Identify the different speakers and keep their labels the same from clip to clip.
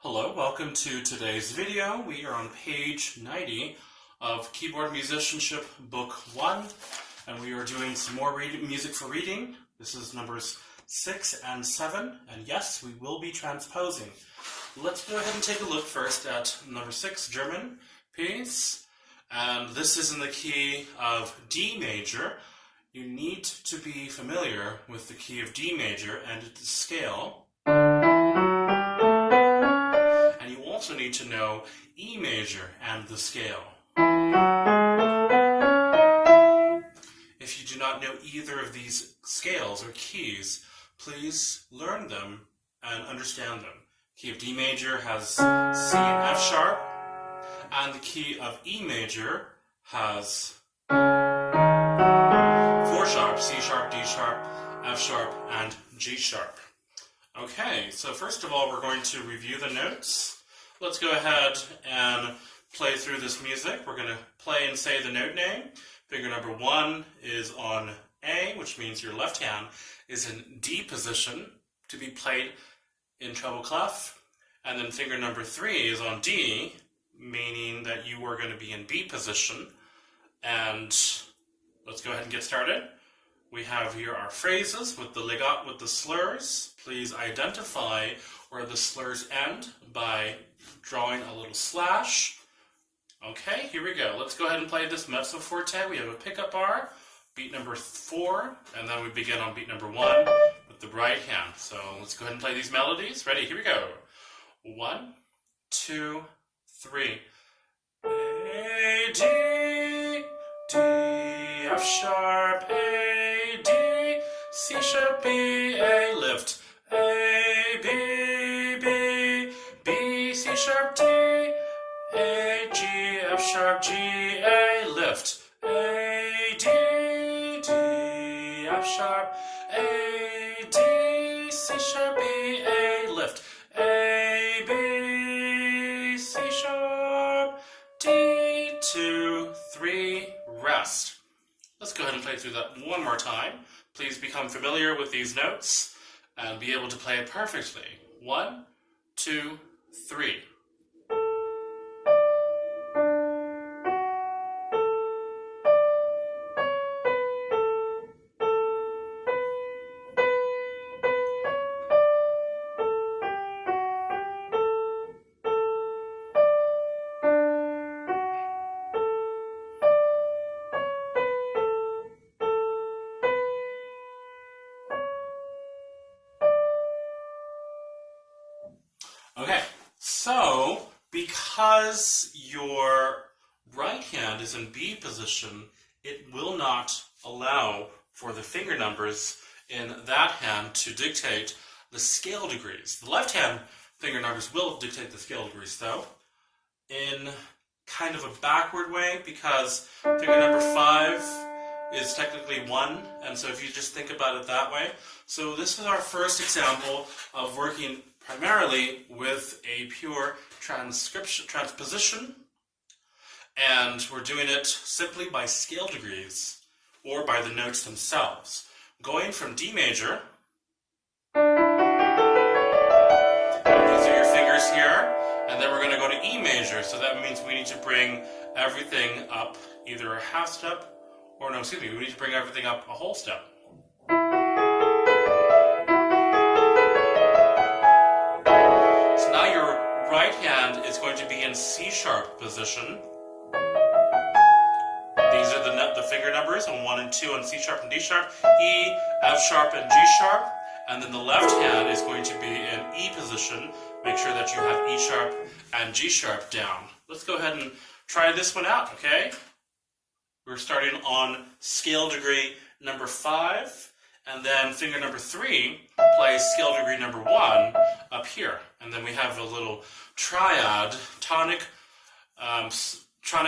Speaker 1: Hello, welcome to today's video. We are on page 90 of Keyboard Musicianship Book 1, and we are doing some more music for reading. This is numbers 6 and 7, and yes, we will be transposing. Let's go ahead and take a look first at number 6, German piece, and this is in the key of D major. You need to be familiar with the key of D major and its scale. You also need to know E major and the scale. If you do not know either of these scales or keys, please learn them and understand them. Key of D major has C and F sharp, and the key of E major has 4 sharp, C sharp, D sharp, F sharp, and G sharp. Okay, so first of all, we're going to review the notes. Let's go ahead and play through this music. We're going to play and say the note name. Finger number 1 is on A, which means your left hand is in D position to be played in treble clef. And then finger number 3 is on D, meaning that you are going to be in B position. And let's go ahead and get started. We have here our phrases with the legato, with the slurs. Please identify where the slurs end by drawing a little slash. Okay, here we go. Let's go ahead and play this mezzo forte. We have a pickup bar, beat number 4, and then we begin on beat number 1 with the right hand. So let's go ahead and play these melodies. Ready? Here we go. 1, 2, 3. A, D, D, F sharp, A, D, C sharp, B, A, lift, A, B, B, B, C sharp, D, A, G, F sharp, G, A, lift, A, D, D, F sharp, A, D, C sharp, B, A, lift, A, B, C sharp, D, 2, 3, rest. Let's go ahead and play through that one more time. Please become familiar with these notes and be able to play it perfectly. 1, 2, 3. Okay, so because your right hand is in B position, it will not allow for the finger numbers in that hand to dictate the scale degrees. The left hand finger numbers will dictate the scale degrees, though, in kind of a backward way, because finger number 5 is technically 1, and so if you just think about it that way. So this is our first example of working primarily with a pure transposition, and we're doing it simply by scale degrees or by the notes themselves. Going from D major, these are your fingers here, and then we're going to go to E major, so that means we need to bring everything up either a half step, or no, excuse me, we need to bring everything up a whole step. Right hand is going to be in C sharp position. These are the finger numbers on 1 and 2 on C sharp and D sharp, E, F sharp, and G sharp. And then the left hand is going to be in E position. Make sure that you have E sharp and G sharp down. Let's go ahead and try this one out, okay? We're starting on scale degree number 5, and then finger number 3 plays scale degree number 1 up here. And then we have a little triad, tonic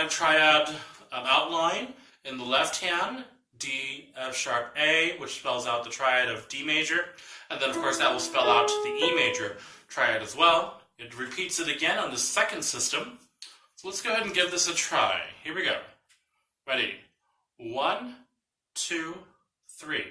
Speaker 1: triad outline in the left hand, D, F sharp, A, which spells out the triad of D major. And then, of course, that will spell out the E major triad as well. It repeats it again on the second system. So let's go ahead and give this a try. Here we go. Ready? 1, 2, 3.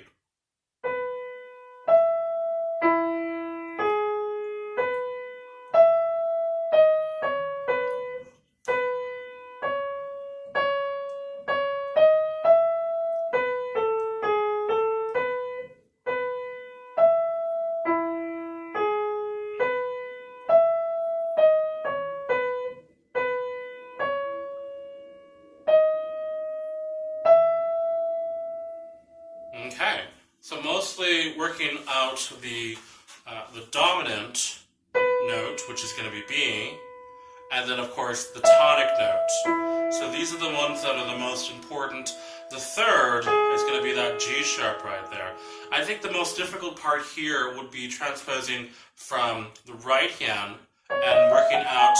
Speaker 1: basically working out the dominant note, which is going to be B, and then of course the tonic note. So these are the ones that are the most important. The third is going to be that G sharp right there. I think the most difficult part here would be transposing from the right hand and working out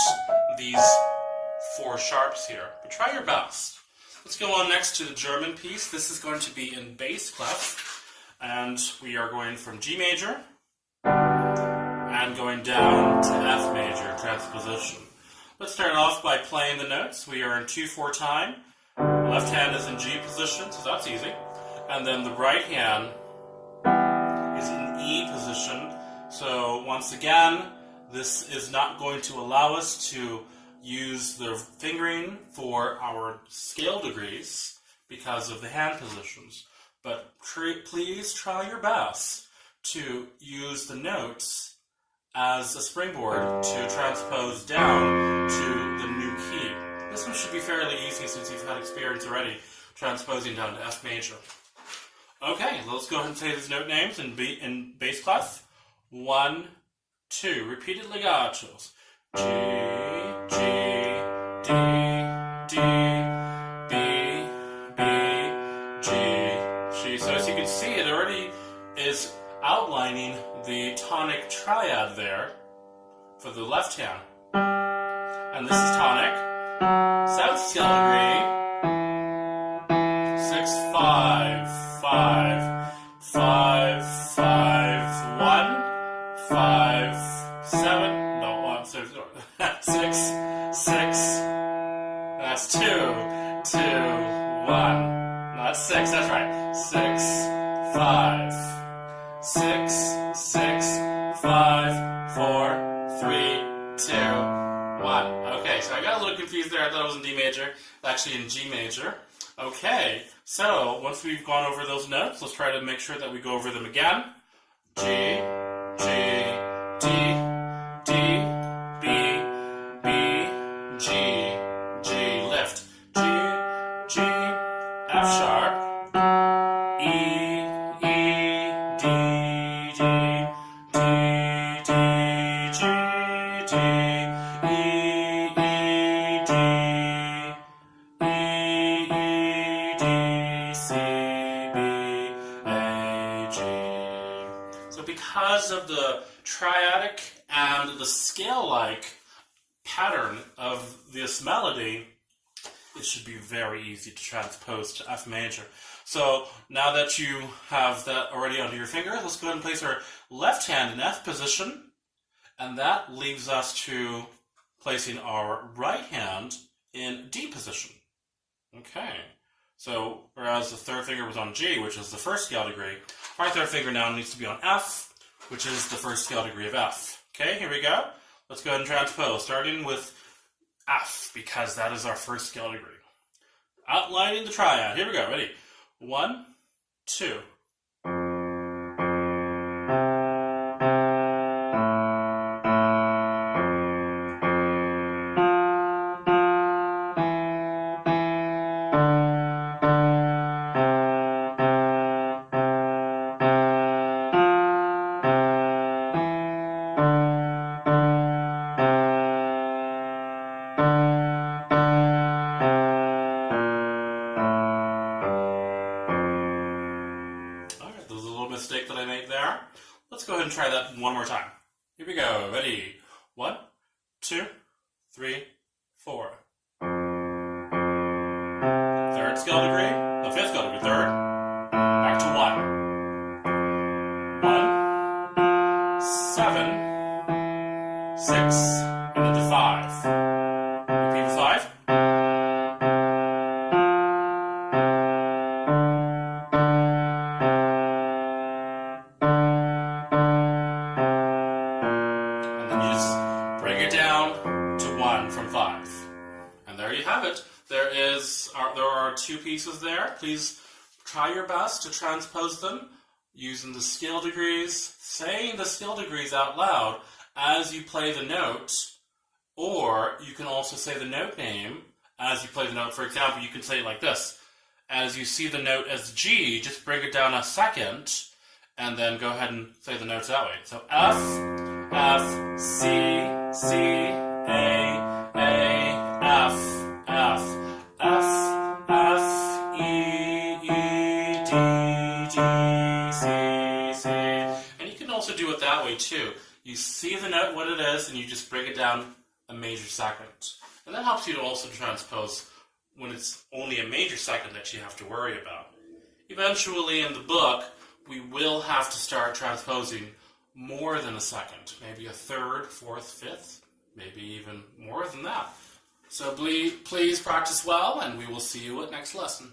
Speaker 1: these 4 sharps here. But try your best. Let's go on next to the German piece. This is going to be in bass clef, and we are going from G major and going down to F major transposition. Let's start off by playing the notes. We are in 2/4 time. Left hand is in G position, so that's easy. And then the right hand is in E position. So once again, this is not going to allow us to use the fingering for our scale degrees because of the hand positions. But please try your best to use the notes as a springboard to transpose down to the new key. This one should be fairly easy since you've had experience already transposing down to F major. Okay, let's go ahead and say these note names in bass clef. 1, 2. Repeated legatos. G, G, D, D, B, B, G, G. So as you can see, it already is outlining the tonic triad there for the left hand. And this is tonic. 7th scale degree. 6, 5, 5, 5, 5, 1, 5, 7. No, 1, 6, 6. That's 2, 2, 1. No, that's 6. That's right. 6, 5, 6, 6, 5, 4, 3, 2, 1. Okay, so I got a little confused there. I thought it was in D major. It's actually in G major. Okay, so once we've gone over those notes, let's try to make sure that we go over them again. G, G, D, D, B, B, G, G, lift. G, G, F sharp, E, E, D, D, D, D, G, D, E, E, D, E, E, D, C, B, A, G. So because of the triadic and the scale-like pattern of this melody, it should be very easy to transpose to F major. So now that you have that already under your finger, let's go ahead and place our left hand in F position, and that leaves us to placing our right hand in D position. Okay, so whereas the third finger was on G, which is the first scale degree, our third finger now needs to be on F, which is the first scale degree of F. Okay, here we go. Let's go ahead and transpose, starting with F, because that is our first scale degree. Outlining the triad. Here we go. Ready? 1, 2. Mistake that I made there. Let's go ahead and try that one more time. Here we go. Ready? 1, 2, 3, 4. Third scale degree. No, fifth scale degree. Third. Back to 1. 1, 7, 6, and then to 5. Repeat with 5. From 5. And there you have it. There are 2 pieces there. Please try your best to transpose them using the scale degrees, saying the scale degrees out loud as you play the note, or you can also say the note name as you play the note. For example, you can say it like this. As you see the note as G, just bring it down a second, and then go ahead and play the notes that way. So F, F, C, C, A, F, F, F, F, E, E, D, D, C, C. And you can also do it that way too. You see the note, what it is, and you just break it down a major second. And that helps you to also transpose when it's only a major second that you have to worry about. Eventually in the book, we will have to start transposing more than a second, maybe a third, fourth, fifth, maybe even more than that. So please practice well, and we will see you at next lesson.